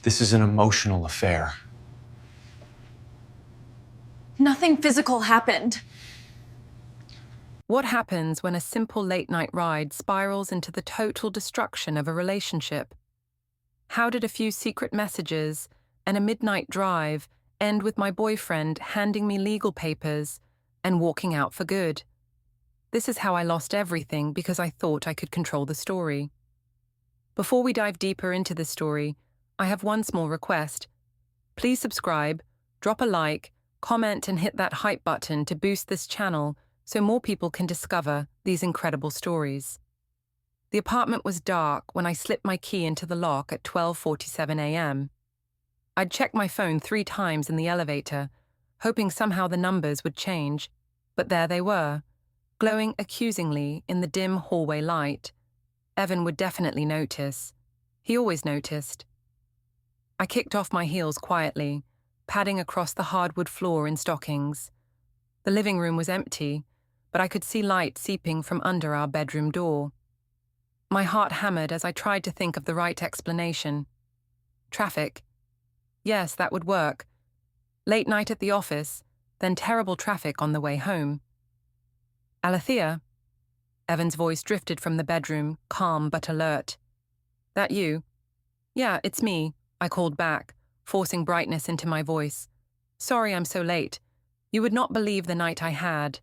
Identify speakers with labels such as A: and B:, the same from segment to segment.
A: This is an emotional affair.
B: Nothing physical happened.
C: What happens when a simple late-night ride spirals into the total destruction of a relationship? How did a few secret messages and a midnight drive end with my boyfriend handing me legal papers and walking out for good? This is how I lost everything because I thought I could control the story. Before we dive deeper into this story, I have one small request. Please subscribe, drop a like, comment and hit that hype button to boost this channel so more people can discover these incredible stories. The apartment was dark when I slipped my key into the lock at 12:47 a.m. I'd checked my phone 3 times in the elevator, hoping somehow the numbers would change, but there they were, glowing accusingly in the dim hallway light. Evan would definitely notice. He always noticed. I kicked off my heels quietly, padding across the hardwood floor in stockings. The living room was empty, but I could see light seeping from under our bedroom door. My heart hammered as I tried to think of the right explanation. Traffic. Yes, that would work. Late night at the office, then terrible traffic on the way home. Alethea? Evan's voice drifted from the bedroom, calm but alert. That you? Yeah, it's me, I called back, forcing brightness into my voice. Sorry I'm so late. You would not believe the night I had.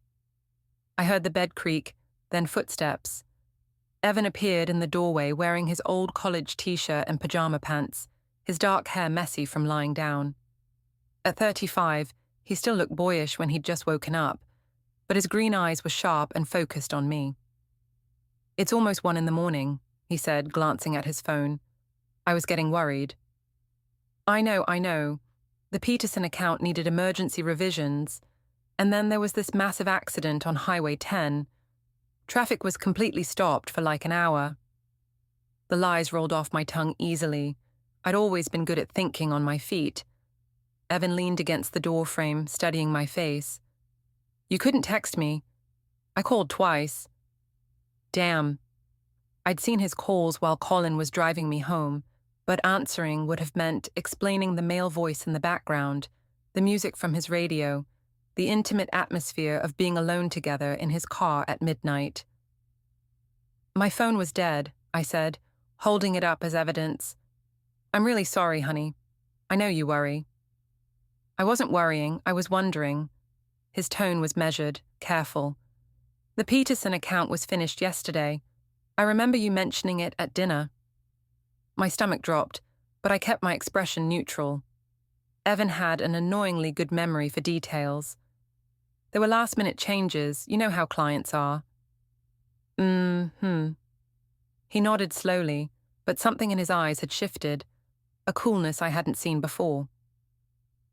C: I heard the bed creak, then footsteps. Evan appeared in the doorway wearing his old college t-shirt and pajama pants, his dark hair messy from lying down. At 35, he still looked boyish when he'd just woken up, but his green eyes were sharp and focused on me. It's almost 1 a.m, he said, glancing at his phone. I was getting worried. I know. The Peterson account needed emergency revisions, and then there was this massive accident on Highway 10. Traffic was completely stopped for like an hour. The lies rolled off my tongue easily. I'd always been good at thinking on my feet. Evan leaned against the doorframe, studying my face. You couldn't text me. I called twice. Damn. I'd seen his calls while Colin was driving me home, but answering would have meant explaining the male voice in the background, the music from his radio, the intimate atmosphere of being alone together in his car at midnight. My phone was dead, I said, holding it up as evidence. I'm really sorry, honey. I know you worry. I wasn't worrying, I was wondering. His tone was measured, careful. The Peterson account was finished yesterday. I remember you mentioning it at dinner. My stomach dropped, but I kept my expression neutral. Evan had an annoyingly good memory for details. There were last-minute changes, you know how clients are. He nodded slowly, but something in his eyes had shifted, a coolness I hadn't seen before.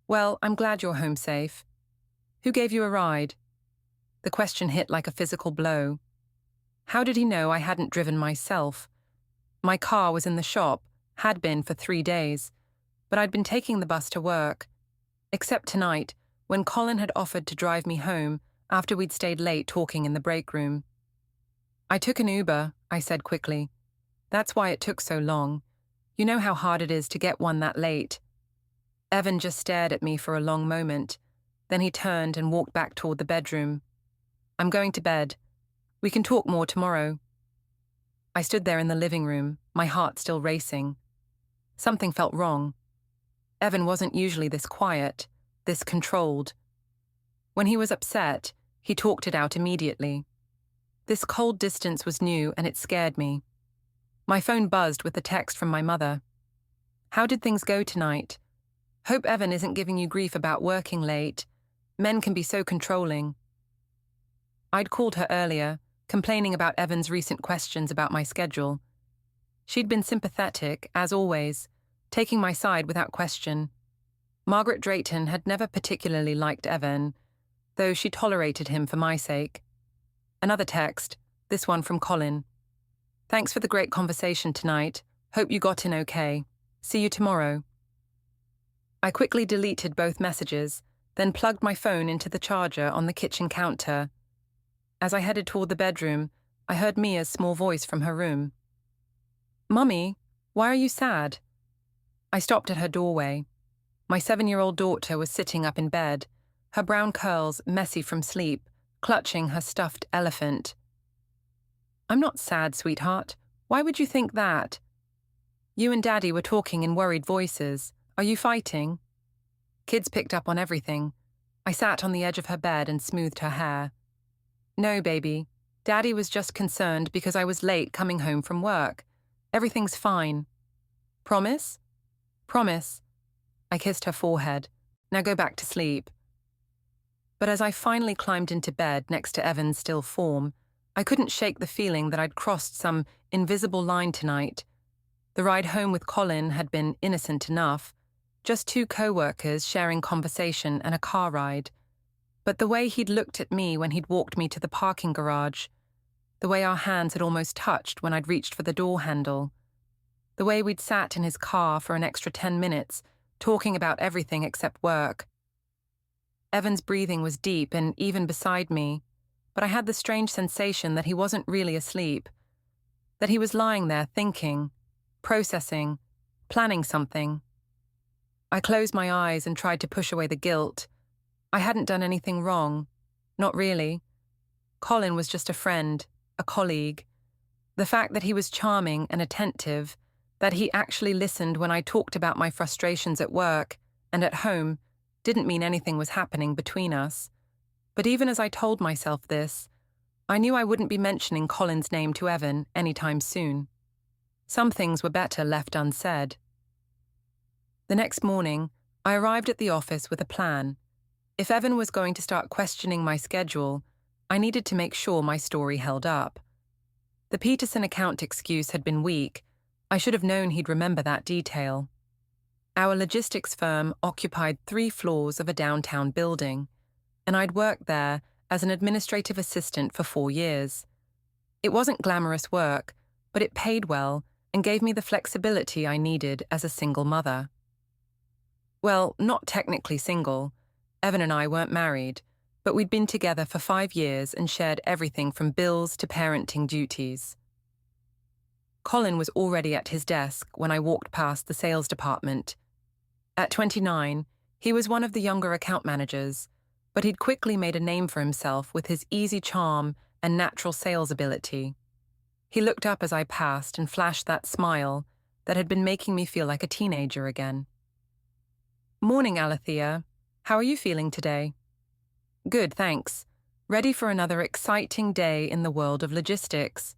C: Well, I'm glad you're home safe. Who gave you a ride? The question hit like a physical blow. How did he know I hadn't driven myself? My car was in the shop, had been for 3 days, but I'd been taking the bus to work. Except tonight, when Colin had offered to drive me home after we'd stayed late talking in the break room. I took an Uber, I said quickly. That's why it took so long. You know how hard it is to get one that late. Evan just stared at me for a long moment. Then he turned and walked back toward the bedroom. I'm going to bed. We can talk more tomorrow. I stood there in the living room, my heart still racing. Something felt wrong. Evan wasn't usually this quiet, this controlled. When he was upset, he talked it out immediately. This cold distance was new and it scared me. My phone buzzed with a text from my mother. How did things go tonight? Hope Evan isn't giving you grief about working late. Men can be so controlling. I'd called her earlier, complaining about Evan's recent questions about my schedule. She'd been sympathetic, as always, taking my side without question. Margaret Drayton had never particularly liked Evan, though she tolerated him for my sake. Another text, this one from Colin. Thanks for the great conversation tonight. Hope you got in okay. See you tomorrow. I quickly deleted both messages, then plugged my phone into the charger on the kitchen counter. As I headed toward the bedroom, I heard Mia's small voice from her room. Mummy, why are you sad? I stopped at her doorway. My 7-year-old daughter was sitting up in bed, her brown curls messy from sleep, clutching her stuffed elephant. "I'm not sad, sweetheart. Why would you think that? You and Daddy were talking in worried voices. Are you fighting?" Kids picked up on everything. I sat on the edge of her bed and smoothed her hair. "No, baby. Daddy was just concerned because I was late coming home from work. Everything's fine." "Promise?" "Promise." I kissed her forehead. "Now go back to sleep." But as I finally climbed into bed next to Evan's still form, I couldn't shake the feeling that I'd crossed some invisible line tonight. The ride home with Colin had been innocent enough, just 2 co-workers sharing conversation and a car ride. But the way he'd looked at me when he'd walked me to the parking garage, the way our hands had almost touched when I'd reached for the door handle, the way we'd sat in his car for an extra 10 minutes, talking about everything except work. Evan's breathing was deep and even beside me, but I had the strange sensation that he wasn't really asleep, that he was lying there thinking, processing, planning something. I closed my eyes and tried to push away the guilt. I hadn't done anything wrong. Not really. Colin was just a friend, a colleague. The fact that he was charming and attentive, that he actually listened when I talked about my frustrations at work and at home, didn't mean anything was happening between us. But even as I told myself this, I knew I wouldn't be mentioning Colin's name to Evan anytime soon. Some things were better left unsaid. The next morning, I arrived at the office with a plan. If Evan was going to start questioning my schedule, I needed to make sure my story held up. The Peterson account excuse had been weak. I should have known he'd remember that detail. Our logistics firm occupied 3 floors of a downtown building, and I'd worked there as an administrative assistant for 4 years. It wasn't glamorous work, but it paid well and gave me the flexibility I needed as a single mother. Well, not technically single. Evan and I weren't married, but we'd been together for 5 years and shared everything from bills to parenting duties. Colin was already at his desk when I walked past the sales department. At 29, he was one of the younger account managers, but he'd quickly made a name for himself with his easy charm and natural sales ability. He looked up as I passed and flashed that smile that had been making me feel like a teenager again. "Morning, Alethea. How are you feeling today?" "Good, thanks. Ready for another exciting day in the world of logistics."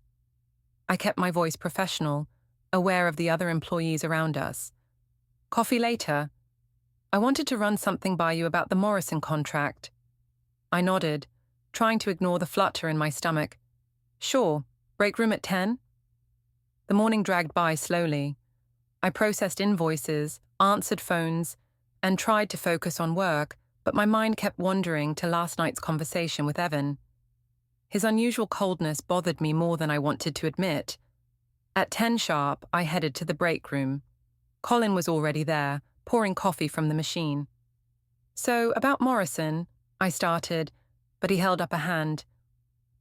C: I kept my voice professional, aware of the other employees around us. "Coffee later? I wanted to run something by you about the Morrison contract." I nodded, trying to ignore the flutter in my stomach. "Sure. Break room at 10? The morning dragged by slowly. I processed invoices, answered phones, and tried to focus on work, but my mind kept wandering to last night's conversation with Evan. His unusual coldness bothered me more than I wanted to admit. At 10 sharp, I headed to the break room. Colin was already there, pouring coffee from the machine. "So, about Morrison," I started, but he held up a hand.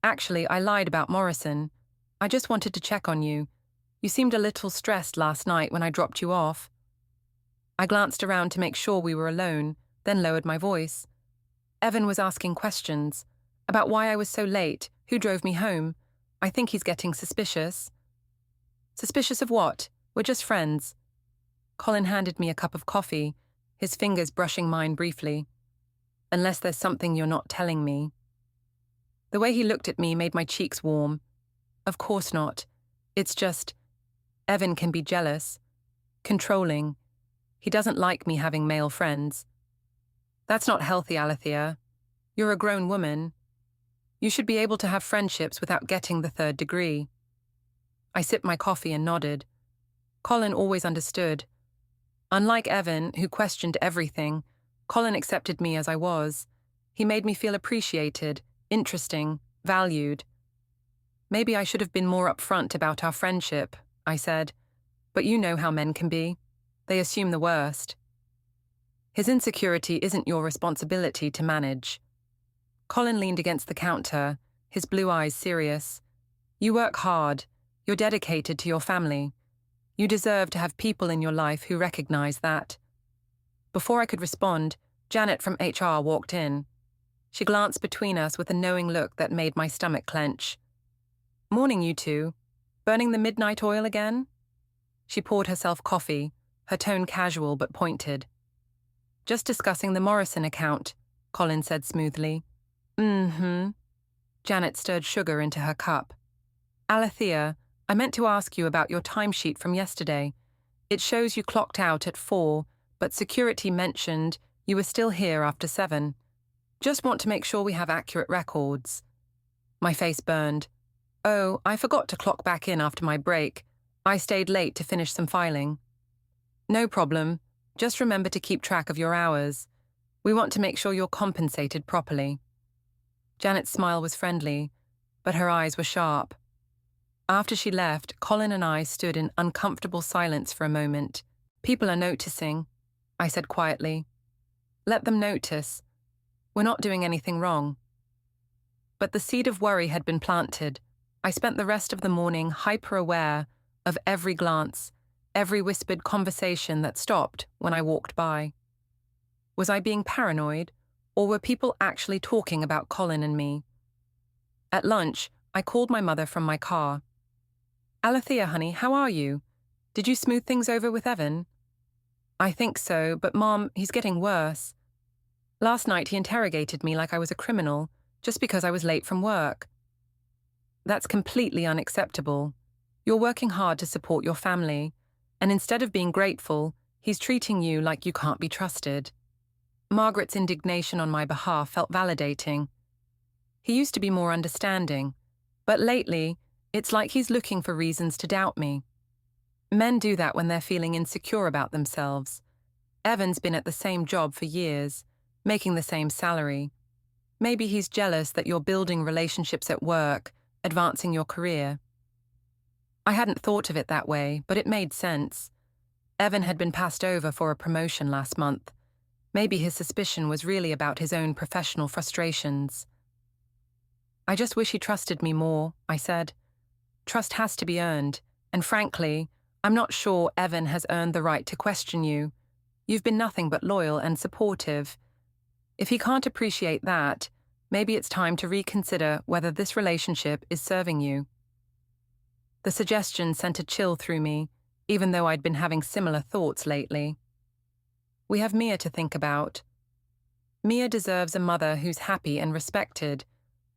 C: "Actually, I lied about Morrison. I just wanted to check on you. You seemed a little stressed last night when I dropped you off." I glanced around to make sure we were alone, then lowered my voice. Evan was asking questions about why I was so late, who drove me home. I think he's getting suspicious. "Suspicious of what? We're just friends." Colin handed me a cup of coffee, his fingers brushing mine briefly. "Unless there's something you're not telling me." The way he looked at me made my cheeks warm. "Of course not. It's just, Evan can be jealous, controlling. He doesn't like me having male friends." "That's not healthy, Alethea. You're a grown woman. You should be able to have friendships without getting the 3rd degree." I sipped my coffee and nodded. Colin always understood. Unlike Evan, who questioned everything, Colin accepted me as I was. He made me feel appreciated, interesting, valued. "Maybe I should have been more upfront about our friendship," I said. "But you know how men can be. They assume the worst." "His insecurity isn't your responsibility to manage." Colin leaned against the counter, his blue eyes serious. "You work hard. You're dedicated to your family. You deserve to have people in your life who recognize that. Before I could respond, Janet from HR walked in. She glanced between us with a knowing look that made my stomach clench. "Morning, you two. Burning the midnight oil again?" She poured herself coffee, her tone casual but pointed. "Just discussing the Morrison account," Colin said smoothly. "Mm-hmm." Janet stirred sugar into her cup. "Alethea, I meant to ask you about your timesheet from yesterday. It shows you clocked out at 4, but security mentioned you were still here after 7. Just want to make sure we have accurate records." My face burned. "Oh, I forgot to clock back in after my break. I stayed late to finish some filing." "No problem. Just remember to keep track of your hours. We want to make sure you're compensated properly." Janet's smile was friendly, but her eyes were sharp. After she left, Colin and I stood in uncomfortable silence for a moment. "People are noticing," I said quietly. "Let them notice. We're not doing anything wrong." But the seed of worry had been planted. I spent the rest of the morning hyper-aware of every glance, every whispered conversation that stopped when I walked by. Was I being paranoid, or were people actually talking about Colin and me? At lunch, I called my mother from my car. "Alethea, honey, how are you? Did you smooth things over with Evan?" "I think so, but Mom, he's getting worse. Last night he interrogated me like I was a criminal, just because I was late from work." "That's completely unacceptable. You're working hard to support your family, and instead of being grateful, he's treating you like you can't be trusted." Margaret's indignation on my behalf felt validating. "He used to be more understanding, but lately, it's like he's looking for reasons to doubt me." Men do that when they're feeling insecure about themselves. Evan's been at the same job for years, making the same salary. Maybe he's jealous that you're building relationships at work, advancing your career. I hadn't thought of it that way, but it made sense. Evan had been passed over for a promotion last month. Maybe his suspicion was really about his own professional frustrations. "I just wish he trusted me more," I said. "Trust has to be earned, and frankly, I'm not sure Evan has earned the right to question you. You've been nothing but loyal and supportive. If he can't appreciate that, maybe it's time to reconsider whether this relationship is serving you." The suggestion sent a chill through me, even though I'd been having similar thoughts lately. We have Mia to think about. Mia deserves a mother who's happy and respected.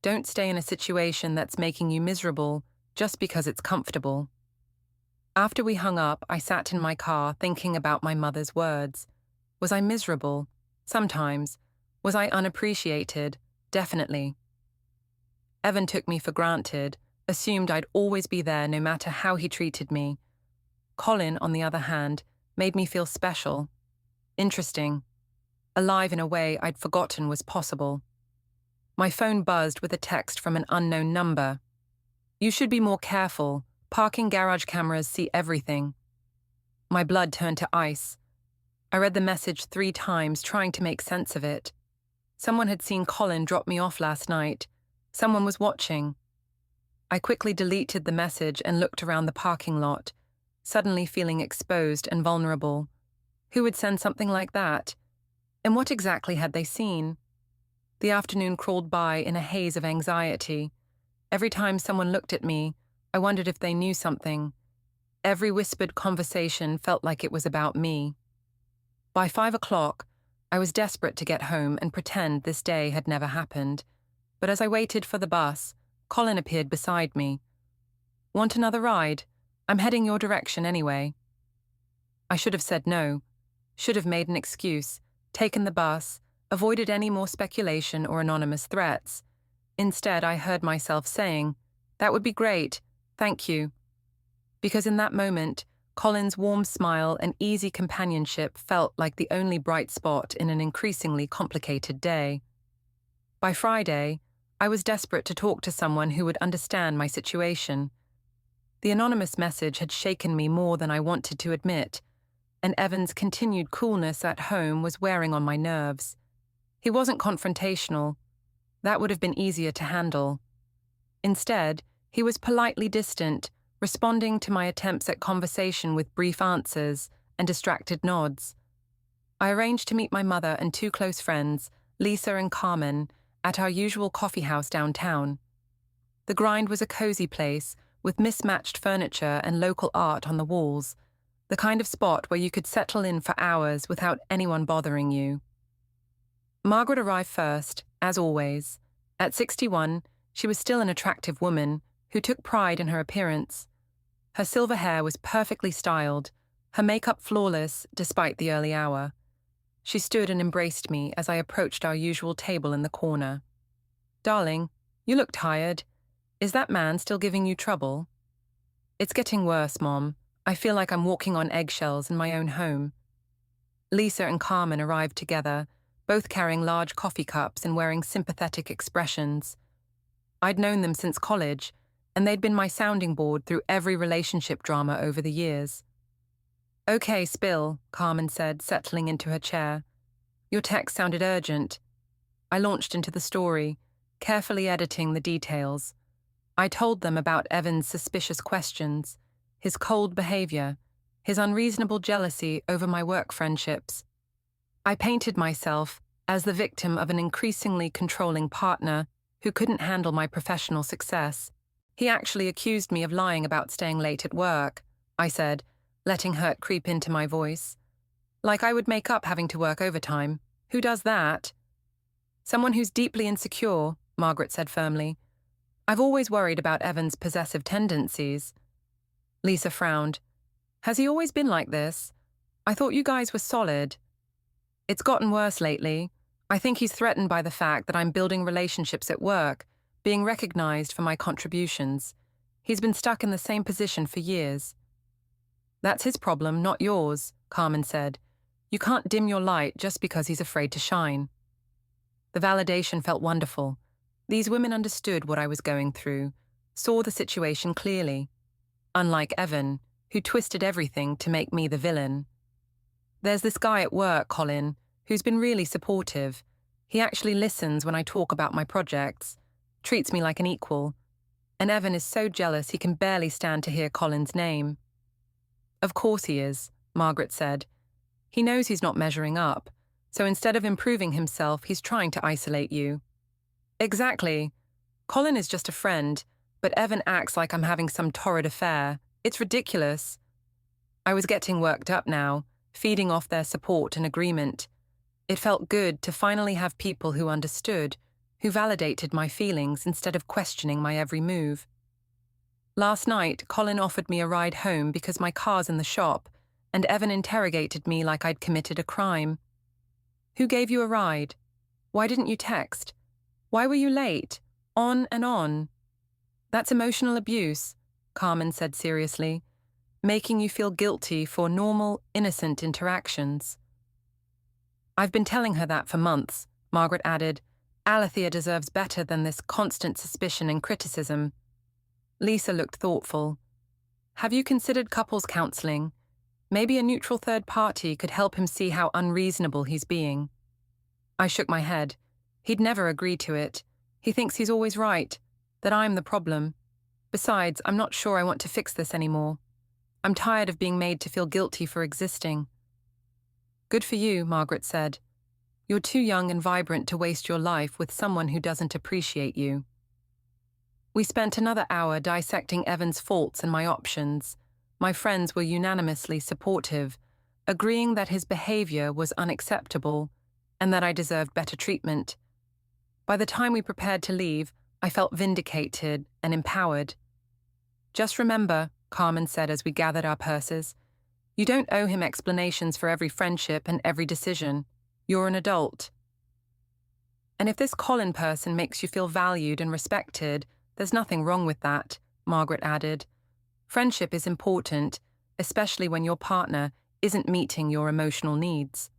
C: Don't stay in a situation that's making you miserable just because it's comfortable. After we hung up, I sat in my car thinking about my mother's words. Was I miserable? Sometimes. Was I unappreciated? Definitely. Evan took me for granted, assumed I'd always be there no matter how he treated me. Colin, on the other hand, made me feel special. Interesting. Alive in a way I'd forgotten was possible. My phone buzzed with a text from an unknown number. "You should be more careful. Parking garage cameras see everything." My blood turned to ice. I read the message 3 times, trying to make sense of it. Someone had seen Colin drop me off last night. Someone was watching. I quickly deleted the message and looked around the parking lot, suddenly feeling exposed and vulnerable. Who would send something like that? And what exactly had they seen? The afternoon crawled by in a haze of anxiety. Every time someone looked at me, I wondered if they knew something. Every whispered conversation felt like it was about me. By 5 o'clock, I was desperate to get home and pretend this day had never happened. But as I waited for the bus, Colin appeared beside me. "Want another ride? I'm heading your direction anyway." I should have said no. Should have made an excuse, taken the bus, avoided any more speculation or anonymous threats. Instead, I heard myself saying, "That would be great, thank you." Because in that moment, Colin's warm smile and easy companionship felt like the only bright spot in an increasingly complicated day. By Friday, I was desperate to talk to someone who would understand my situation. The anonymous message had shaken me more than I wanted to admit, and Evan's continued coolness at home was wearing on my nerves. He wasn't confrontational. That would have been easier to handle. Instead, he was politely distant, responding to my attempts at conversation with brief answers and distracted nods. I arranged to meet my mother and two close friends, Lisa and Carmen, at our usual coffee house downtown. The Grind was a cozy place with mismatched furniture and local art on the walls, the kind of spot where you could settle in for hours without anyone bothering you. Margaret arrived first, as always. At 61, she was still an attractive woman who took pride in her appearance. Her silver hair was perfectly styled, her makeup flawless despite the early hour. She stood and embraced me as I approached our usual table in the corner. "Darling, you look tired. Is that man still giving you trouble?" "It's getting worse, Mom. I feel like I'm walking on eggshells in my own home." Lisa and Carmen arrived together, both carrying large coffee cups and wearing sympathetic expressions. I'd known them since college, and they'd been my sounding board through every relationship drama over the years. "Okay, spill," Carmen said, settling into her chair. "Your text sounded urgent." I launched into the story, carefully editing the details. I told them about Evan's suspicious questions, his cold behavior, his unreasonable jealousy over my work friendships. I painted myself as the victim of an increasingly controlling partner who couldn't handle my professional success. "He actually accused me of lying about staying late at work," I said, letting hurt creep into my voice. "Like I would make up having to work overtime. Who does that?" "Someone who's deeply insecure," Margaret said firmly. "I've always worried about Evan's possessive tendencies." Lisa frowned. "Has he always been like this? I thought you guys were solid." "It's gotten worse lately. I think he's threatened by the fact that I'm building relationships at work, being recognized for my contributions. He's been stuck in the same position for years." "That's his problem, not yours," Carmen said. "You can't dim your light just because he's afraid to shine." The validation felt wonderful. These women understood what I was going through, saw the situation clearly. Unlike Evan, who twisted everything to make me the villain. "There's this guy at work, Colin, who's been really supportive. He actually listens when I talk about my projects, treats me like an equal. And Evan is so jealous he can barely stand to hear Colin's name." "Of course he is," Margaret said. "He knows he's not measuring up, so instead of improving himself, he's trying to isolate you." "Exactly. Colin is just a friend, but Evan acts like I'm having some torrid affair. It's ridiculous." I was getting worked up now, feeding off their support and agreement. It felt good to finally have people who understood, who validated my feelings instead of questioning my every move. Last night, Colin offered me a ride home because my car's in the shop, and Evan interrogated me like I'd committed a crime. "Who gave you a ride? Why didn't you text? Why were you late?" On and on. "That's emotional abuse," Carmen said seriously, "making you feel guilty for normal, innocent interactions." "I've been telling her that for months," Margaret added. "Alethea deserves better than this constant suspicion and criticism." Lisa looked thoughtful. "Have you considered couples counseling? Maybe a neutral third party could help him see how unreasonable he's being." I shook my head. He'd never agree to it. He thinks he's always right, that I'm the problem. Besides, I'm not sure I want to fix this anymore. I'm tired of being made to feel guilty for existing. "Good for you," Margaret said. "You're too young and vibrant to waste your life with someone who doesn't appreciate you." We spent another hour dissecting Evan's faults and my options. My friends were unanimously supportive, agreeing that his behavior was unacceptable and that I deserved better treatment. By the time we prepared to leave, I felt vindicated and empowered. "Just remember," Carmen said as we gathered our purses, "you don't owe him explanations for every friendship and every decision. You're an adult. And if this Colin person makes you feel valued and respected, there's nothing wrong with that," Margaret added. "Friendship is important, especially when your partner isn't meeting your emotional needs."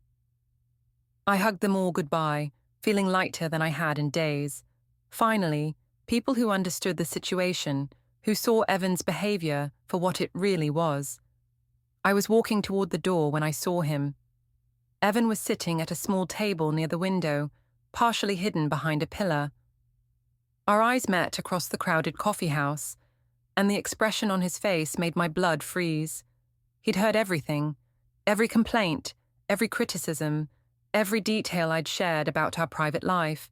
C: I hugged them all goodbye, feeling lighter than I had in days. Finally, people who understood the situation, who saw Evan's behavior for what it really was. I was walking toward the door when I saw him. Evan was sitting at a small table near the window, partially hidden behind a pillar. Our eyes met across the crowded coffee house, and the expression on his face made my blood freeze. He'd heard everything, every complaint, every criticism, every detail I'd shared about our private life.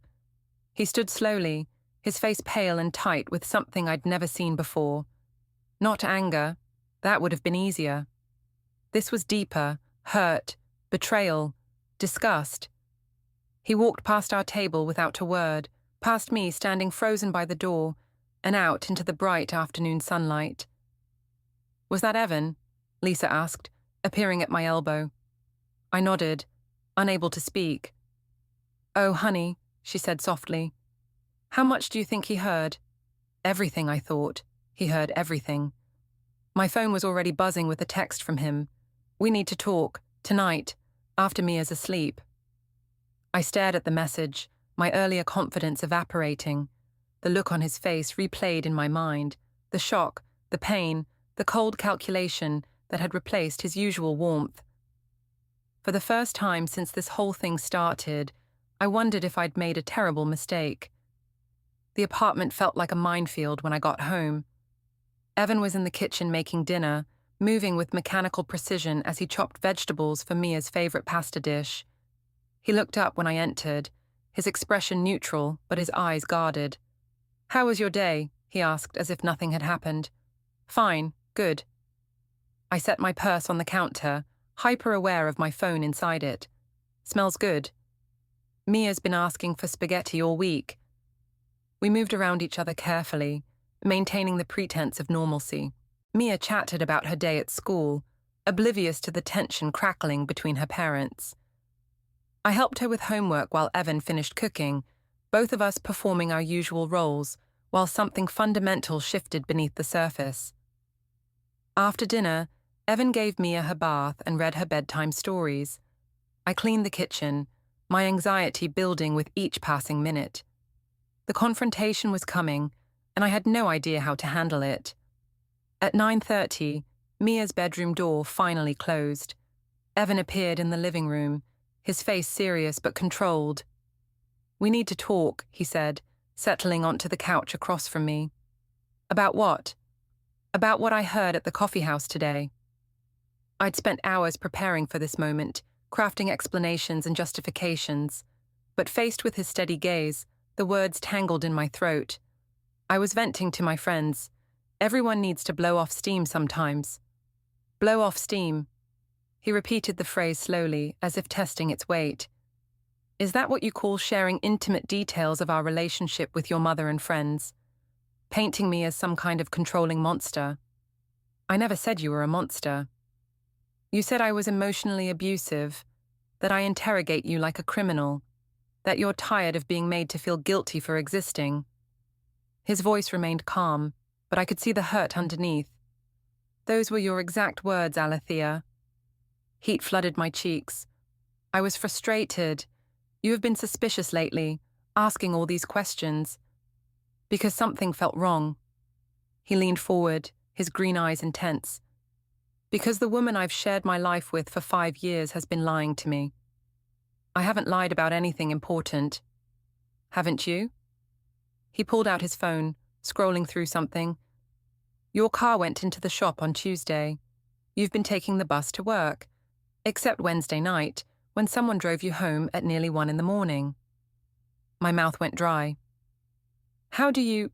C: He stood slowly, his face pale and tight with something I'd never seen before. Not anger, that would have been easier. This was deeper, hurt, betrayal, disgust. He walked past our table without a word, past me standing frozen by the door, and out into the bright afternoon sunlight. "Was that Evan?" Lisa asked, appearing at my elbow. I nodded, unable to speak. "Oh, honey," she said softly. "How much do you think he heard?" Everything, I thought. He heard everything. My phone was already buzzing with a text from him. "We need to talk, tonight, after Mia's asleep." I stared at the message, my earlier confidence evaporating. The look on his face replayed in my mind, the shock, the pain, the cold calculation that had replaced his usual warmth. For the first time since this whole thing started, I wondered if I'd made a terrible mistake. The apartment felt like a minefield when I got home. Evan was in the kitchen making dinner, moving with mechanical precision as he chopped vegetables for Mia's favorite pasta dish. He looked up when I entered, his expression neutral, but his eyes guarded. "How was your day?" he asked as if nothing had happened. "Fine, good." I set my purse on the counter, hyper-aware of my phone inside it. "Smells good." Mia's been asking for spaghetti all week. We moved around each other carefully, maintaining the pretense of normalcy. Mia chatted about her day at school, oblivious to the tension crackling between her parents. I helped her with homework while Evan finished cooking, both of us performing our usual roles, while something fundamental shifted beneath the surface. After dinner, Evan gave Mia her bath and read her bedtime stories. I cleaned the kitchen, my anxiety building with each passing minute. The confrontation was coming, and I had no idea how to handle it. At 9:30, Mia's bedroom door finally closed. Evan appeared in the living room, his face serious but controlled. "We need to talk," he said, settling onto the couch across from me. "About what?" "About what I heard at the coffee house today." I'd spent hours preparing for this moment, crafting explanations and justifications, but faced with his steady gaze, the words tangled in my throat. I was venting to my friends. Everyone needs to blow off steam sometimes. "Blow off steam." He repeated the phrase slowly, as if testing its weight. "Is that what you call sharing intimate details of our relationship with your mother and friends? Painting me as some kind of controlling monster?" "I never said you were a monster. You said I was emotionally abusive, that I interrogate you like a criminal, that you're tired of being made to feel guilty for existing." His voice remained calm, but I could see the hurt underneath. "Those were your exact words, Alethea." Heat flooded my cheeks. I was frustrated. "You have been suspicious lately, asking all these questions." "Because something felt wrong." He leaned forward, his green eyes intense. "Because the woman I've shared my life with for 5 years has been lying to me. I haven't lied about anything important." "Haven't you?" He pulled out his phone, scrolling through something. "Your car went into the shop on Tuesday. You've been taking the bus to work, except Wednesday night, when someone drove you home at nearly 1 a.m. My mouth went dry. "How do you—"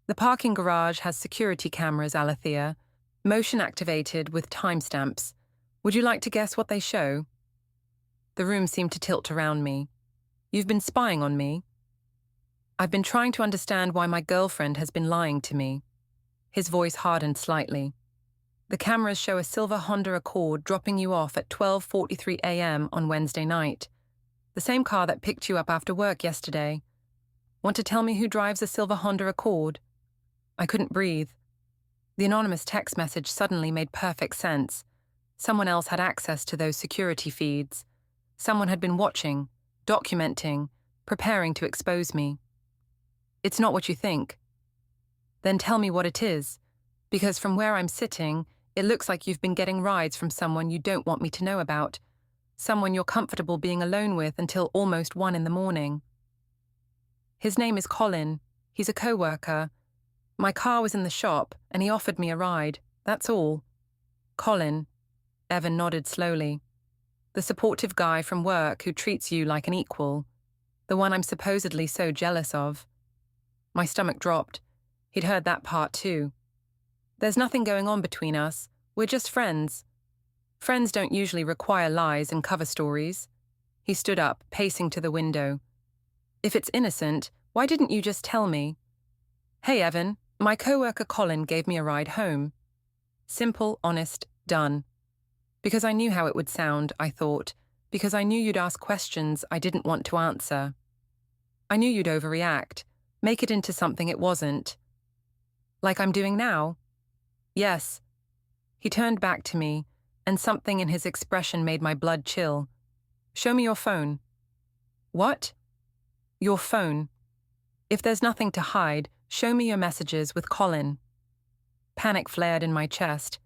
C: "The parking garage has security cameras, Alethea, motion-activated with timestamps. Would you like to guess what they show?" The room seemed to tilt around me. "You've been spying on me?" "I've been trying to understand why my girlfriend has been lying to me." His voice hardened slightly. "The cameras show a silver Honda Accord dropping you off at 12:43 a.m. on Wednesday night. The same car that picked you up after work yesterday. Want to tell me who drives a silver Honda Accord?" I couldn't breathe. The anonymous text message suddenly made perfect sense. Someone else had access to those security feeds. Someone had been watching, documenting, preparing to expose me. "It's not what you think." "Then tell me what it is, because from where I'm sitting, it looks like you've been getting rides from someone you don't want me to know about, someone you're comfortable being alone with until almost 1 a.m. "His name is Colin. He's a coworker. My car was in the shop, and he offered me a ride. That's all. Colin. Evan nodded slowly. The supportive guy from work who treats you like an equal. The one I'm supposedly so jealous of. My stomach dropped. He'd heard that part too. There's nothing going on between us. We're just friends. Friends don't usually require lies and cover stories. He stood up, pacing to the window. If it's innocent, why didn't you just tell me? Hey, Evan, my coworker Colin gave me a ride home. Simple, honest, done. Because I knew how it would sound, I thought. Because I knew you'd ask questions I didn't want to answer. I knew you'd overreact, make it into something it wasn't. Like I'm doing now? Yes. He turned back to me, and something in his expression made my blood chill. Show me your phone. What? Your phone. If there's nothing to hide, show me your messages with Colin. Panic flared in my chest.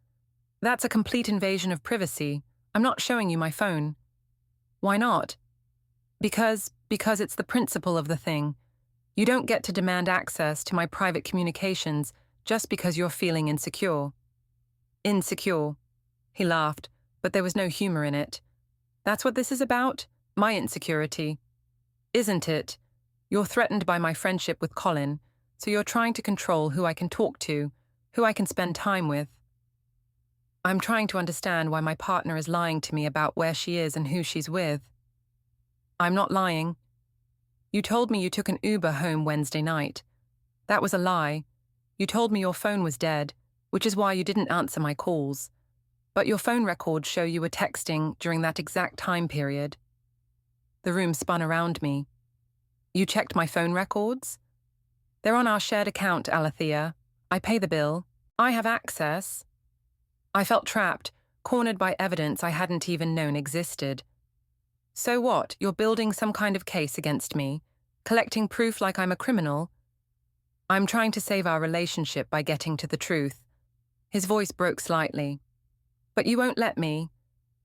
C: That's a complete invasion of privacy. I'm not showing you my phone. Why not? Because it's the principle of the thing. You don't get to demand access to my private communications just because you're feeling insecure. Insecure. He laughed, but there was no humor in it. That's what this is about? My insecurity. Isn't it? You're threatened by my friendship with Colin, so you're trying to control who I can talk to, who I can spend time with. I'm trying to understand why my partner is lying to me about where she is and who she's with. I'm not lying. You told me you took an Uber home Wednesday night. That was a lie. You told me your phone was dead, which is why you didn't answer my calls. But your phone records show you were texting during that exact time period. The room spun around me. You checked my phone records? They're on our shared account, Alethea. I pay the bill. I have access. I felt trapped, cornered by evidence I hadn't even known existed. So what? You're building some kind of case against me, collecting proof like I'm a criminal? I'm trying to save our relationship by getting to the truth. His voice broke slightly. But you won't let me.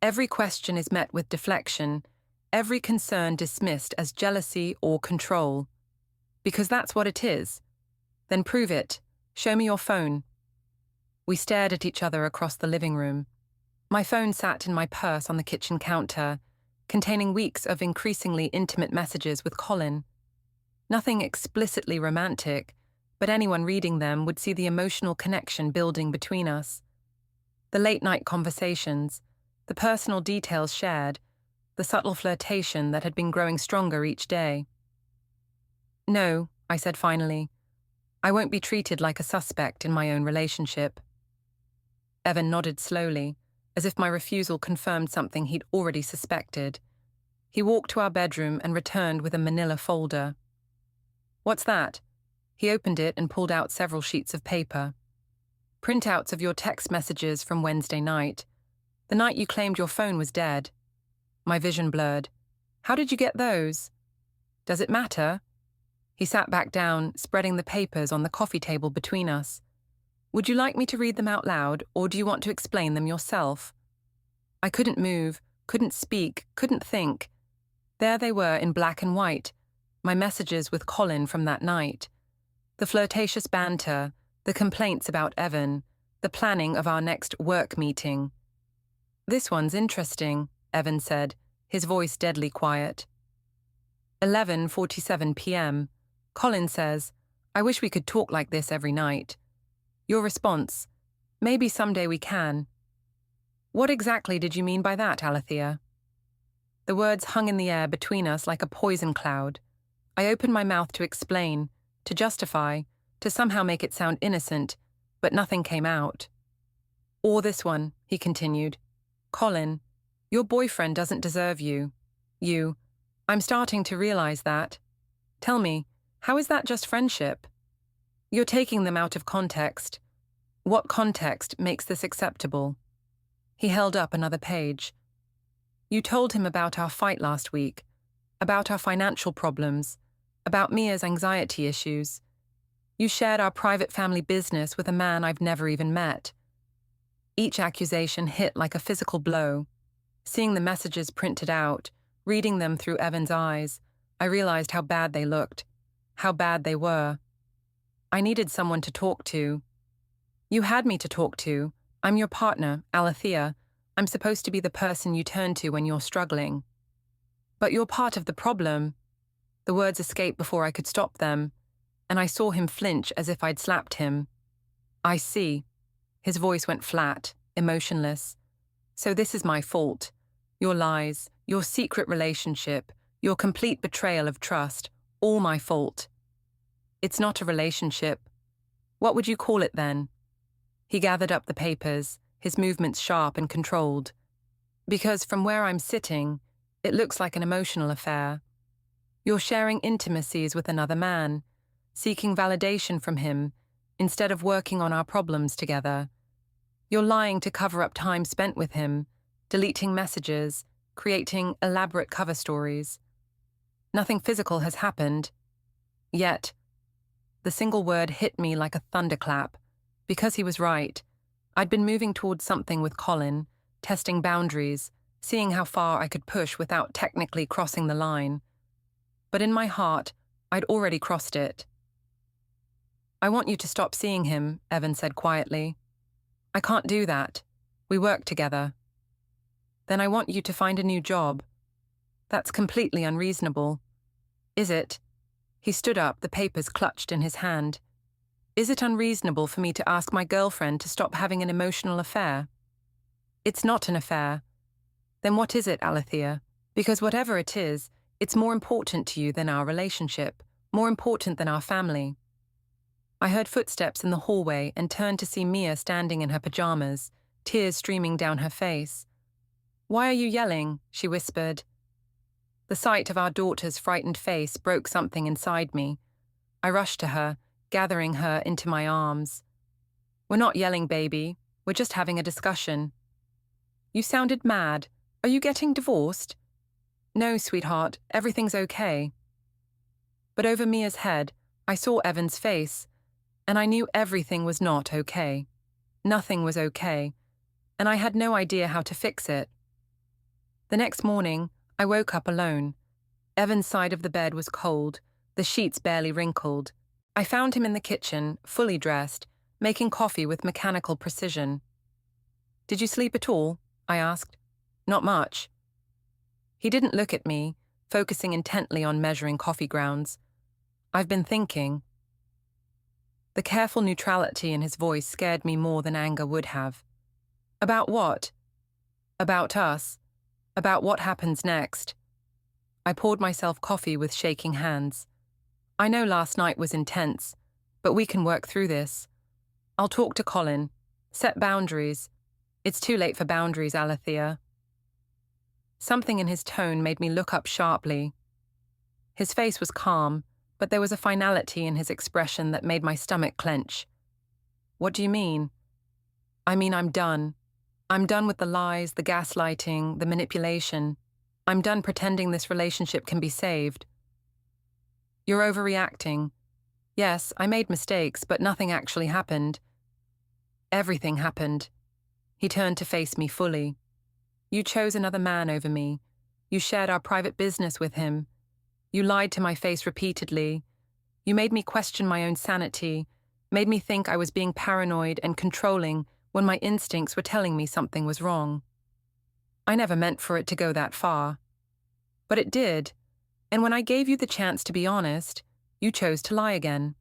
C: Every question is met with deflection, every concern dismissed as jealousy or control. Because that's what it is. Then prove it. Show me your phone. We stared at each other across the living room. My phone sat in my purse on the kitchen counter, containing weeks of increasingly intimate messages with Colin. Nothing explicitly romantic, but anyone reading them would see the emotional connection building between us. The late-night conversations, the personal details shared, the subtle flirtation that had been growing stronger each day. No, I said finally. I won't be treated like a suspect in my own relationship. Evan nodded slowly, as if my refusal confirmed something he'd already suspected. He walked to our bedroom and returned with a manila folder. What's that? He opened it and pulled out several sheets of paper. Printouts of your text messages from Wednesday night. The night you claimed your phone was dead. My vision blurred. How did you get those? Does it matter? He sat back down, spreading the papers on the coffee table between us. Would you like me to read them out loud, or do you want to explain them yourself? I couldn't move, couldn't speak, couldn't think. There they were in black and white, my messages with Colin from that night. The flirtatious banter, the complaints about Evan, the planning of our next work meeting. This one's interesting, Evan said, his voice deadly quiet. 11:47 p.m. Colin says, I wish we could talk like this every night. Your response, maybe someday we can. What exactly did you mean by that, Alethea? The words hung in the air between us like a poison cloud. I opened my mouth to explain, to justify, to somehow make it sound innocent, but nothing came out. Or this one, he continued. Colin, your boyfriend doesn't deserve you. I'm starting to realize that. Tell me, how is that just friendship? You're taking them out of context. What context makes this acceptable? He held up another page. You told him about our fight last week, about our financial problems, about Mia's anxiety issues. You shared our private family business with a man I've never even met. Each accusation hit like a physical blow. Seeing the messages printed out, reading them through Evan's eyes, I realized how bad they looked, how bad they were. I needed someone to talk to. You had me to talk to. I'm your partner, Alethea. I'm supposed to be the person you turn to when you're struggling. But you're part of the problem. The words escaped before I could stop them, and I saw him flinch as if I'd slapped him. I see. His voice went flat, emotionless. So this is my fault. Your lies, your secret relationship, your complete betrayal of trust, all my fault. It's not a relationship. What would you call it then? He gathered up the papers, his movements sharp and controlled. Because from where I'm sitting, it looks like an emotional affair. You're sharing intimacies with another man, seeking validation from him, instead of working on our problems together. You're lying to cover up time spent with him, deleting messages, creating elaborate cover stories. Nothing physical has happened. Yet, the single word hit me like a thunderclap. Because he was right. I'd been moving towards something with Colin, testing boundaries, seeing how far I could push without technically crossing the line. But in my heart, I'd already crossed it. I want you to stop seeing him, Evan said quietly. I can't do that. We work together. Then I want you to find a new job. That's completely unreasonable. Is it? He stood up, the papers clutched in his hand. Is it unreasonable for me to ask my girlfriend to stop having an emotional affair? It's not an affair. Then what is it, Alethea? Because whatever it is, it's more important to you than our relationship, more important than our family. I heard footsteps in the hallway and turned to see Mia standing in her pajamas, tears streaming down her face. Why are you yelling? She whispered. The sight of our daughter's frightened face broke something inside me. I rushed to her, gathering her into my arms. We're not yelling, baby. We're just having a discussion. You sounded mad. Are you getting divorced? No, sweetheart. Everything's okay. But over Mia's head, I saw Evan's face, and I knew everything was not okay. Nothing was okay, and I had no idea how to fix it. The next morning, I woke up alone. Evan's side of the bed was cold, the sheets barely wrinkled. I found him in the kitchen, fully dressed, making coffee with mechanical precision. Did you sleep at all? I asked. Not much. He didn't look at me, focusing intently on measuring coffee grounds. I've been thinking. The careful neutrality in his voice scared me more than anger would have. About what? About us. About what happens next. I poured myself coffee with shaking hands. I know last night was intense, but we can work through this. I'll talk to Colin. Set boundaries. It's too late for boundaries, Alethea. Something in his tone made me look up sharply. His face was calm, but there was a finality in his expression that made my stomach clench. What do you mean? I mean, I'm done. I'm done with the lies, the gaslighting, the manipulation. I'm done pretending this relationship can be saved. You're overreacting. Yes, I made mistakes, but nothing actually happened. Everything happened. He turned to face me fully. You chose another man over me. You shared our private business with him. You lied to my face repeatedly. You made me question my own sanity, made me think I was being paranoid and controlling when my instincts were telling me something was wrong. I never meant for it to go that far. But it did, and when I gave you the chance to be honest, you chose to lie again.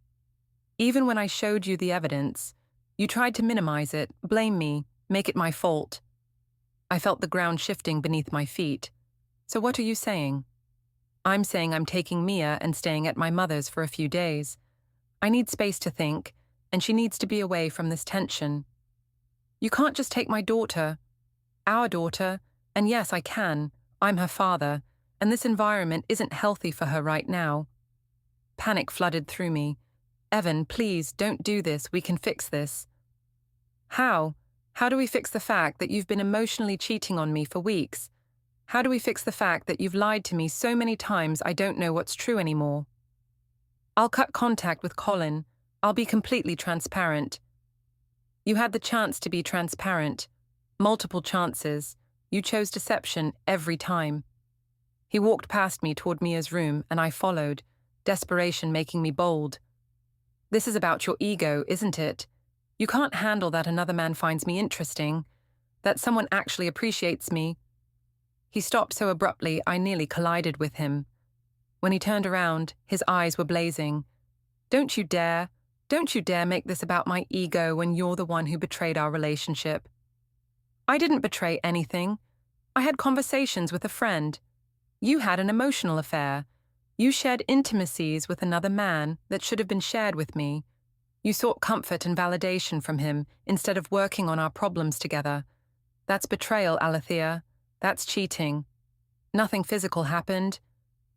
C: Even when I showed you the evidence, you tried to minimize it, blame me, make it my fault. I felt the ground shifting beneath my feet. So what are you saying? I'm saying I'm taking Mia and staying at my mother's for a few days. I need space to think, and she needs to be away from this tension. You can't just take my daughter. Our daughter, and yes, I can. I'm her father, and this environment isn't healthy for her right now. Panic flooded through me. Evan, please, don't do this. We can fix this. How? How do we fix the fact that you've been emotionally cheating on me for weeks? How do we fix the fact that you've lied to me so many times I don't know what's true anymore? I'll cut contact with Colin. I'll be completely transparent. You had the chance to be transparent. Multiple chances. You chose deception every time. He walked past me toward Mia's room, and I followed, desperation making me bold. This is about your ego, isn't it? You can't handle that another man finds me interesting, that someone actually appreciates me. He stopped so abruptly I nearly collided with him. When he turned around, his eyes were blazing. Don't you dare make this about my ego when you're the one who betrayed our relationship. I didn't betray anything. I had conversations with a friend. You had an emotional affair. You shared intimacies with another man that should have been shared with me. You sought comfort and validation from him instead of working on our problems together. That's betrayal, Alethea. That's cheating. Nothing physical happened,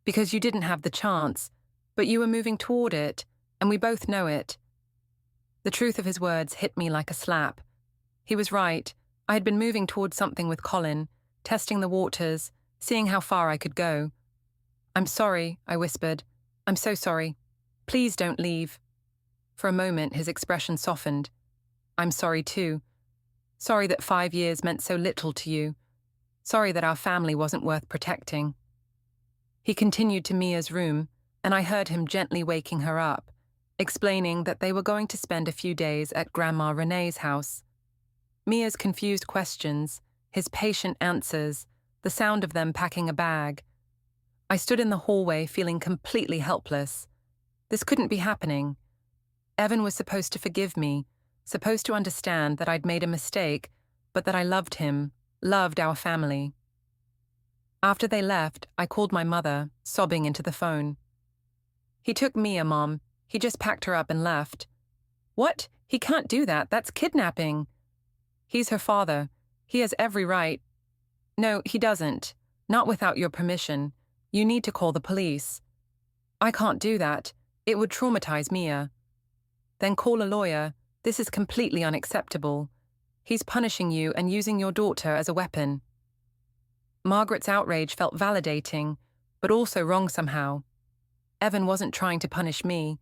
C: because you didn't have the chance, but you were moving toward it, and we both know it. The truth of his words hit me like a slap. He was right. I had been moving towards something with Colin, testing the waters, seeing how far I could go. I'm sorry, I whispered. I'm so sorry. Please don't leave. For a moment, his expression softened. I'm sorry too. Sorry that 5 years meant so little to you. Sorry that our family wasn't worth protecting. He continued to Mia's room, and I heard him gently waking her up, explaining that they were going to spend a few days at Grandma Renee's house. Mia's confused questions, his patient answers, the sound of them packing a bag. I stood in the hallway feeling completely helpless. This couldn't be happening. Evan was supposed to forgive me, supposed to understand that I'd made a mistake, but that I loved him, loved our family. After they left, I called my mother, sobbing into the phone. He took Mia, Mom. He just packed her up and left. What? He can't do that. That's kidnapping. He's her father. He has every right. No, he doesn't. Not without your permission. You need to call the police. I can't do that. It would traumatize Mia. Then call a lawyer. This is completely unacceptable. He's punishing you and using your daughter as a weapon. Margaret's outrage felt validating, but also wrong somehow. Evan wasn't trying to punish me.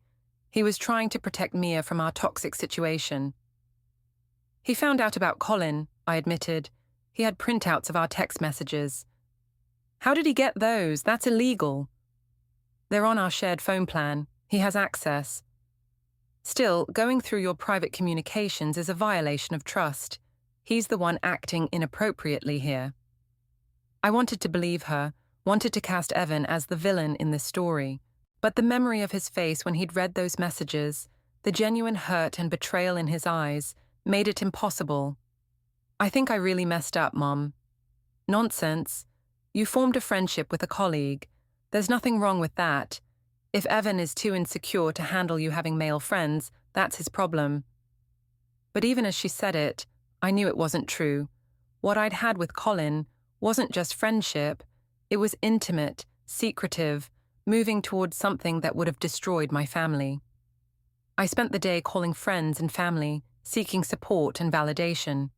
C: He was trying to protect Mia from our toxic situation. He found out about Colin, I admitted. He had printouts of our text messages. How did he get those? That's illegal. They're on our shared phone plan. He has access. Still, going through your private communications is a violation of trust. He's the one acting inappropriately here. I wanted to believe her, wanted to cast Evan as the villain in this story, but the memory of his face when he'd read those messages, the genuine hurt and betrayal in his eyes, made it impossible. I think I really messed up, Mom. Nonsense. You formed a friendship with a colleague. There's nothing wrong with that. If Evan is too insecure to handle you having male friends, that's his problem. But even as she said it, I knew it wasn't true. What I'd had with Colin wasn't just friendship. It was intimate, secretive, moving towards something that would have destroyed my family. I spent the day calling friends and family, seeking support and validation.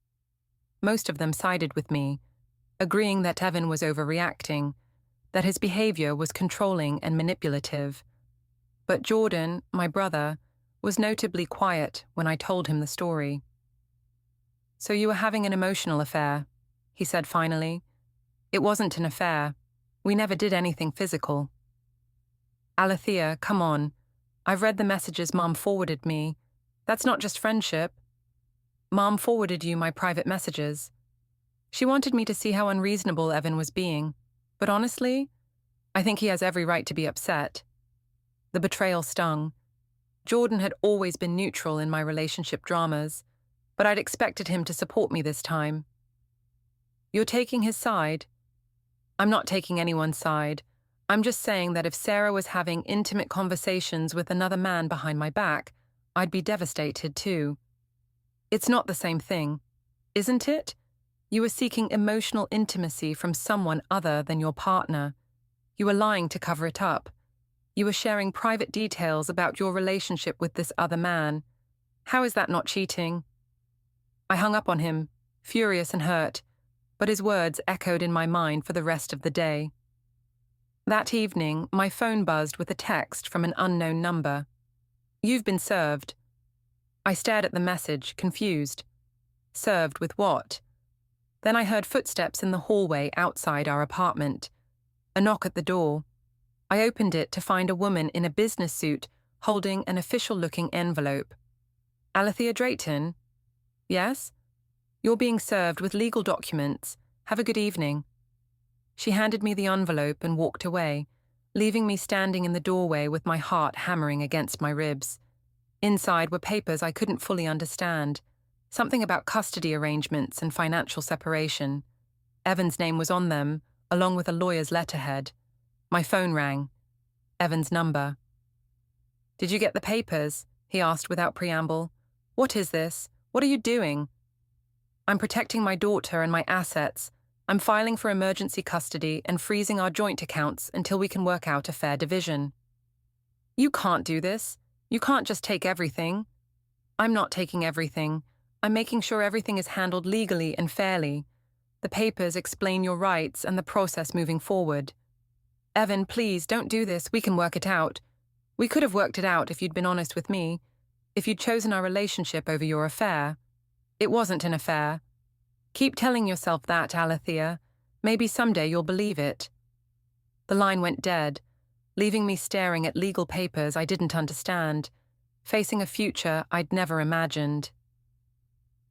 C: Most of them sided with me, agreeing that Evan was overreacting, that his behavior was controlling and manipulative. But Jordan, my brother, was notably quiet when I told him the story. So you were having an emotional affair, he said finally. It wasn't an affair. We never did anything physical. Alethea, come on. I've read the messages Mom forwarded me. That's not just friendship. Mom forwarded you my private messages. She wanted me to see how unreasonable Evan was being. But honestly, I think he has every right to be upset. The betrayal stung. Jordan had always been neutral in my relationship dramas, but I'd expected him to support me this time. You're taking his side? I'm not taking anyone's side. I'm just saying that if Sarah was having intimate conversations with another man behind my back, I'd be devastated too. It's not the same thing, isn't it? You were seeking emotional intimacy from someone other than your partner. You were lying to cover it up. You were sharing private details about your relationship with this other man. How is that not cheating? I hung up on him, furious and hurt, but his words echoed in my mind for the rest of the day. That evening, my phone buzzed with a text from an unknown number. You've been served. I stared at the message, confused. Served with what? Then I heard footsteps in the hallway outside our apartment. A knock at the door. I opened it to find a woman in a business suit holding an official-looking envelope. Alethea Drayton? Yes? You're being served with legal documents. Have a good evening. She handed me the envelope and walked away, leaving me standing in the doorway with my heart hammering against my ribs. Inside were papers I couldn't fully understand, something about custody arrangements and financial separation. Evan's name was on them, along with a lawyer's letterhead. My phone rang. Evan's number. "Did you get the papers?" he asked without preamble. "What is this? What are you doing?" "I'm protecting my daughter and my assets. I'm filing for emergency custody and freezing our joint accounts until we can work out a fair division." "You can't do this. You can't just take everything." "I'm not taking everything. I'm making sure everything is handled legally and fairly. The papers explain your rights and the process moving forward." "Evan, please, don't do this. We can work it out. We could have worked it out if you'd been honest with me, if you'd chosen our relationship over your affair. It wasn't an affair. Keep telling yourself that, Alethea. Maybe someday you'll believe it." The line went dead, leaving me staring at legal papers I didn't understand, facing a future I'd never imagined.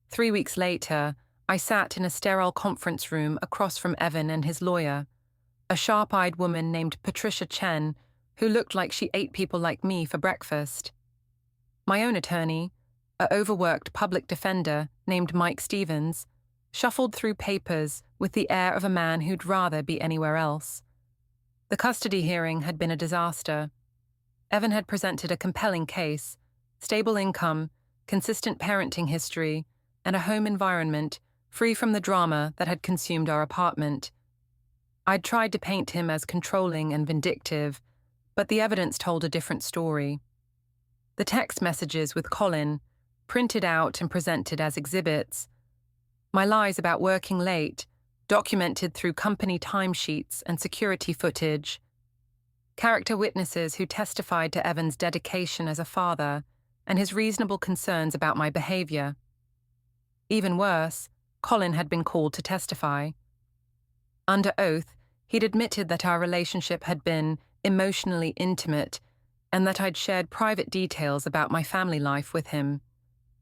C: 3 weeks later, I sat in a sterile conference room across from Evan and his lawyer, a sharp-eyed woman named Patricia Chen, who looked like she ate people like me for breakfast. My own attorney, a overworked public defender named Mike Stevens, shuffled through papers with the air of a man who'd rather be anywhere else. The custody hearing had been a disaster. Evan had presented a compelling case: stable income, consistent parenting history, and a home environment free from the drama that had consumed our apartment. I'd tried to paint him as controlling and vindictive, but the evidence told a different story. The text messages with Colin, printed out and presented as exhibits, my lies about working late, documented through company timesheets and security footage, character witnesses who testified to Evan's dedication as a father and his reasonable concerns about my behavior. Even worse, Colin had been called to testify. Under oath, he'd admitted that our relationship had been emotionally intimate and that I'd shared private details about my family life with him.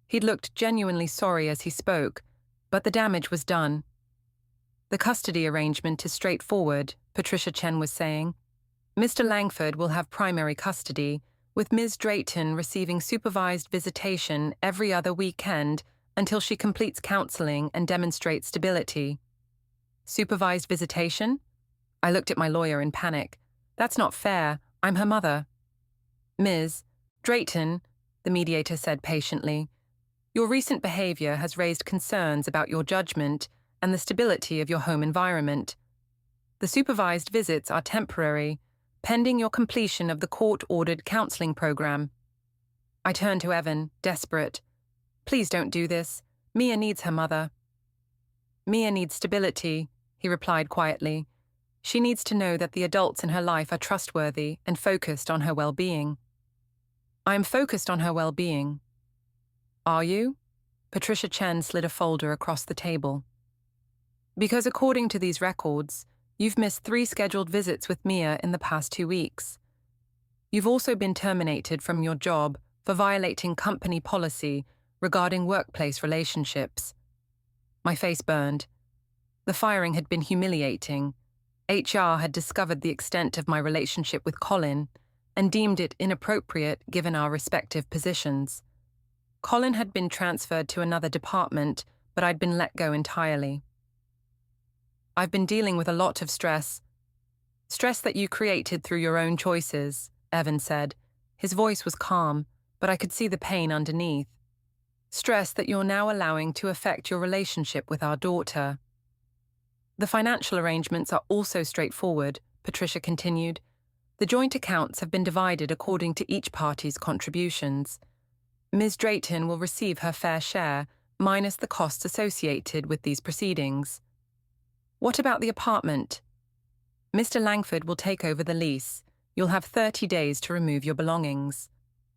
C: He'd looked genuinely sorry as he spoke, but the damage was done. "The custody arrangement is straightforward," Patricia Chen was saying. "Mr. Langford will have primary custody, with Ms. Drayton receiving supervised visitation every other weekend until she completes counseling and demonstrates stability." "Supervised visitation?" I looked at my lawyer in panic. "That's not fair. I'm her mother." "Ms. Drayton," the mediator said patiently, "your recent behavior has raised concerns about your judgment and the stability of your home environment. The supervised visits are temporary, pending your completion of the court-ordered counseling program." I turned to Evan, desperate. "Please don't do this. Mia needs her mother." "Mia needs stability," he replied quietly. "She needs to know that the adults in her life are trustworthy and focused on her well-being." "I am focused on her well-being." "Are you?" Patricia Chen slid a folder across the table. "Because according to these records, you've missed 3 scheduled visits with Mia in the past 2 weeks. You've also been terminated from your job for violating company policy regarding workplace relationships." My face burned. The firing had been humiliating. HR had discovered the extent of my relationship with Colin and deemed it inappropriate given our respective positions. Colin had been transferred to another department, but I'd been let go entirely. "I've been dealing with a lot of stress. Stress that you created through your own choices," Evan said. His voice was calm, but I could see the pain underneath. "Stress that you're now allowing to affect your relationship with our daughter." "The financial arrangements are also straightforward," Patricia continued. "The joint accounts have been divided according to each party's contributions. Ms. Drayton will receive her fair share, minus the costs associated with these proceedings." "What about the apartment?" "Mr. Langford will take over the lease. You'll have 30 days to remove your belongings."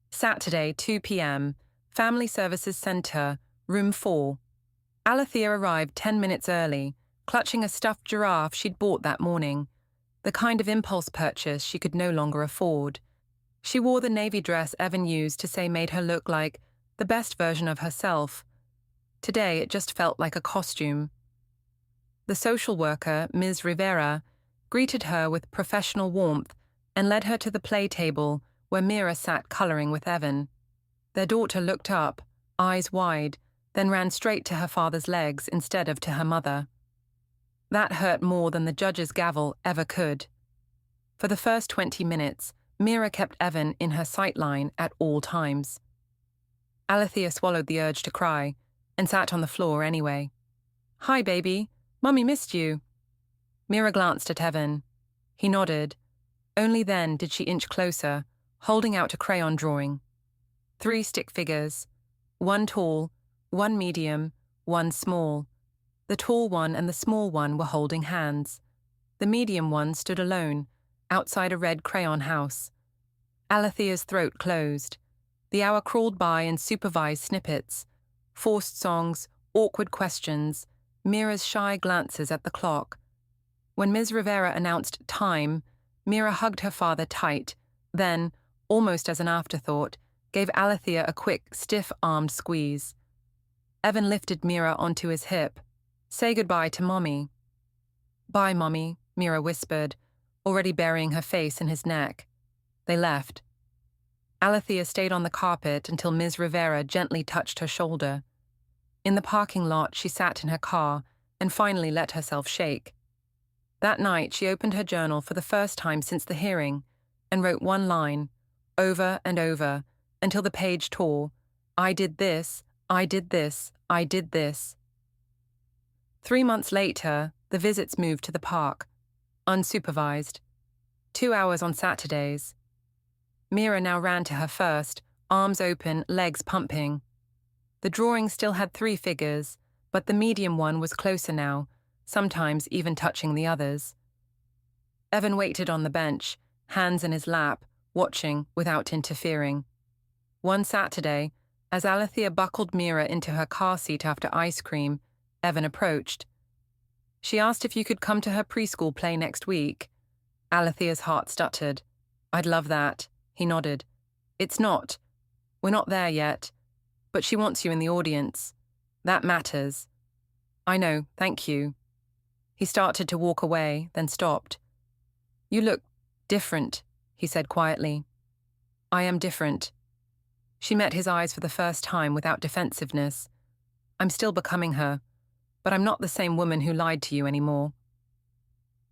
C: Saturday, 2 p.m., Family Services Center, Room 4. Alethea arrived 10 minutes early, clutching a stuffed giraffe she'd bought that morning, the kind of impulse purchase she could no longer afford. She wore the navy dress Evan used to say made her look like the best version of herself. Today it just felt like a costume. The social worker, Ms. Rivera, greeted her with professional warmth and led her to the play table where Mira sat colouring with Evan. Their daughter looked up, eyes wide, then ran straight to her father's legs instead of to her mother. That hurt more than the judge's gavel ever could. For the first 20 minutes, Mira kept Evan in her sightline at all times. Alethea swallowed the urge to cry and sat on the floor anyway. "Hi, baby. Mummy missed you." Mira glanced at Evan. He nodded. Only then did she inch closer, holding out a crayon drawing. 3 stick figures. 1 tall, 1 medium, 1 small. The tall one and the small one were holding hands. The medium one stood alone, outside a red crayon house. Alethea's throat closed. The hour crawled by in supervised snippets. Forced songs, awkward questions, Mira's shy glances at the clock. When Ms. Rivera announced time, Mira hugged her father tight, then, almost as an afterthought, gave Alethea a quick, stiff-armed squeeze. Evan lifted Mira onto his hip. "Say goodbye to Mommy." "Bye, Mommy," Mira whispered, already burying her face in his neck. They left. Alethea stayed on the carpet until Ms. Rivera gently touched her shoulder. In the parking lot, she sat in her car and finally let herself shake. That night, she opened her journal for the first time since the hearing and wrote 1 line, over and over, until the page tore. "I did this, I did this, I did this." 3 months later, the visits moved to the park, unsupervised. 2 hours on Saturdays. Mira now ran to her first, arms open, legs pumping. The drawing still had 3 figures, but the medium one was closer now, sometimes even touching the others. Evan waited on the bench, hands in his lap, watching without interfering. One Saturday, as Alethea buckled Mira into her car seat after ice cream, Evan approached. "She asked if you could come to her preschool play next week." Alethea's heart stuttered. "I'd love that." He nodded. "It's not. We're not there yet. But she wants you in the audience. That matters." "I know, thank you." He started to walk away, then stopped. "You look different," he said quietly. "I am different." She met his eyes for the first time without defensiveness. "I'm still becoming her, but I'm not the same woman who lied to you anymore."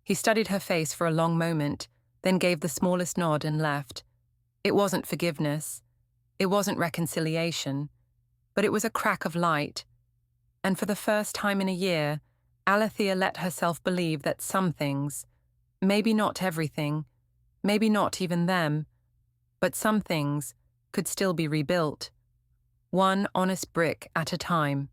C: He studied her face for a long moment, then gave the smallest nod and left. It wasn't forgiveness. It wasn't reconciliation. But it was a crack of light. And for the first time in a year, Alethea let herself believe that some things, maybe not everything, maybe not even them, but some things could still be rebuilt. One honest brick at a time.